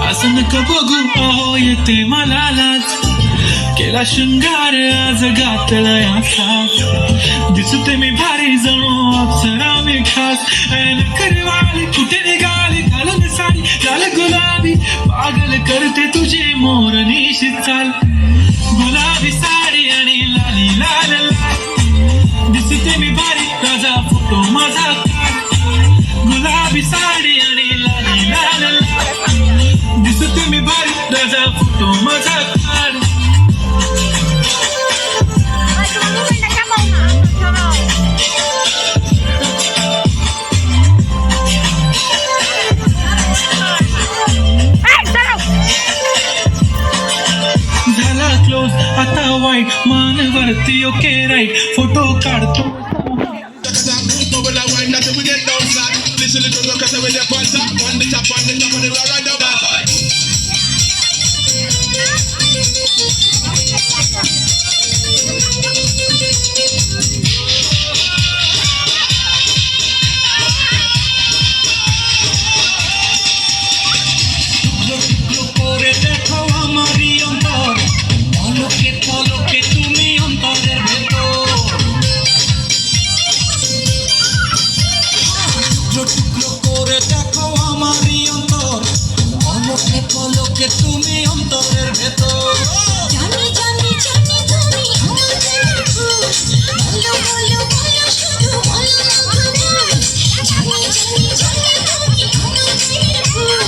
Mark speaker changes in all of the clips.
Speaker 1: असं नको बघू अहो येते मला लाज केला शृंगार आज घातलाय असा दिसते मी भारी जणू अप्सरा मी खास करवाली कुठे निघाली घालून साडी लाल गुलाबी पागल करते तुझी मोरनीशी चाल गुलाबी साडी आणि लाली लाल लाल दिसते मी भारी ताजा फोटो माझा गुलाबी साडी आणि लाली लाल लाल दिसते मी भारी ताजा फोटो माझा क्लोज आता वाईट मान वरती ओके राईट फोटो काढतो তুমি অন্তরের ভেতর জানি জানি জানি তুমি আমার প্রেমের ফুল বলো বলো বলো শুধু বলো না ভুল জানি জানি জানি তুমি আমার প্রেমের ফুল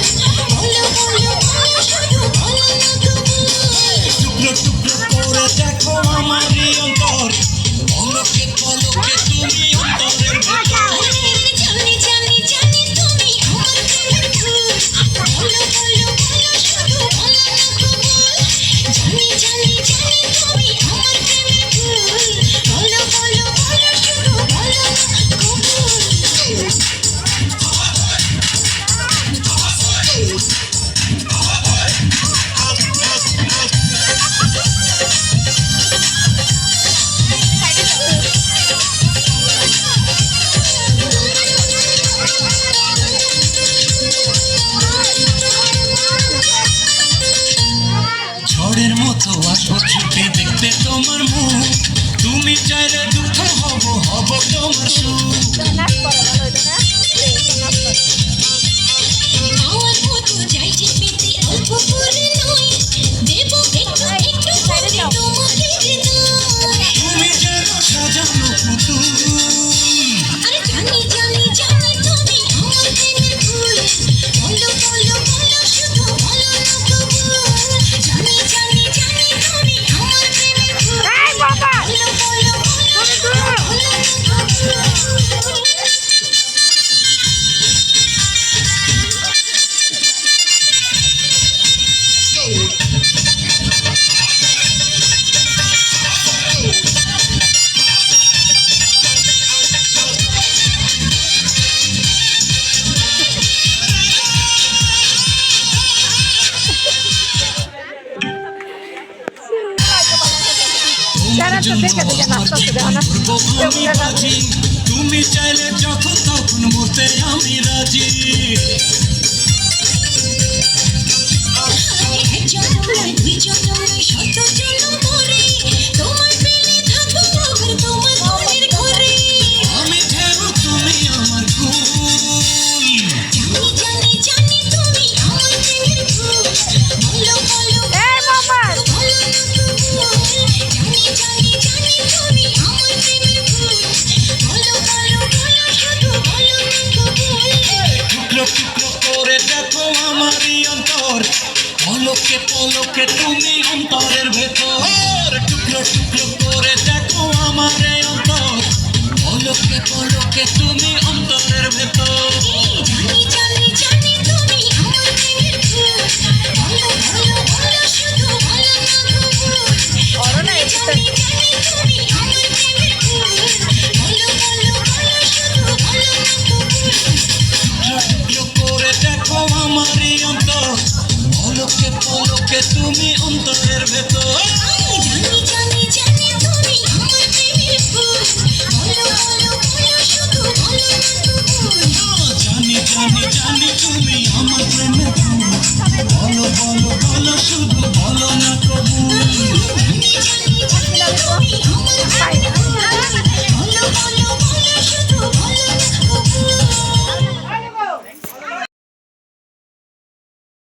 Speaker 1: বলো বলো বলো শুধু বলো না টুকরো টুকরো করে দেখো আমারই অন্তর পলকে পলকে তুমি অন্তরের ভেতর জানি জানি জানি তুমি আমার প্রেমের ফুল বলো বলো ঝড়ের মতো আসো ছুটে দেখতে তোমার মুখ তুমি চাইলে দুঃখ হব হব তোমার সুখ আমার মতো যাইতে পেতে অল্প করে নয় দেব একটু একটু করে তোমাকে তুমি যেন সাজানো পুতুল আরে জানি জানি জানি তুমি আমার প্রেমের ফুল বলো বলো বলো শুধু বলো না কবুল জানি জানি জানি তুমি আমার প্রেমের ফুল এই বাবা বলো বলো বলো তুমি চাইলে যখন তখন মরতে আমি রাজি আমি ঢেউ তুমি আমার কুল জানি জানি তুমি আমার প্রেমের ফুল বলো বলো এই বাবা জানি জানি জানি তুমি আমার প্রেমের ফুল বলো বলো বলো শুধু বলো না কবুল টুকরো টুকরো করে দেখো আমারই অন্তর পলকে পলকে তুমি অন্তরের ভেতর টুকরো টুকরো করে দেখো আমারই অন্তর পলকে পলকে তুমি অন্তরের ভেতর জানি জানি জানি তুমি আমার প্রেমের ফুল বলো বলো বলো শুধু বলো না কবুল অরনা জানি জানি তুমি আমার প্রেমের ফুল বলো বলো বলো শুধু বলো না কবুল টুকরো করে দেখো আমারই অন্তর পলকে পলকে তুমি অন্তর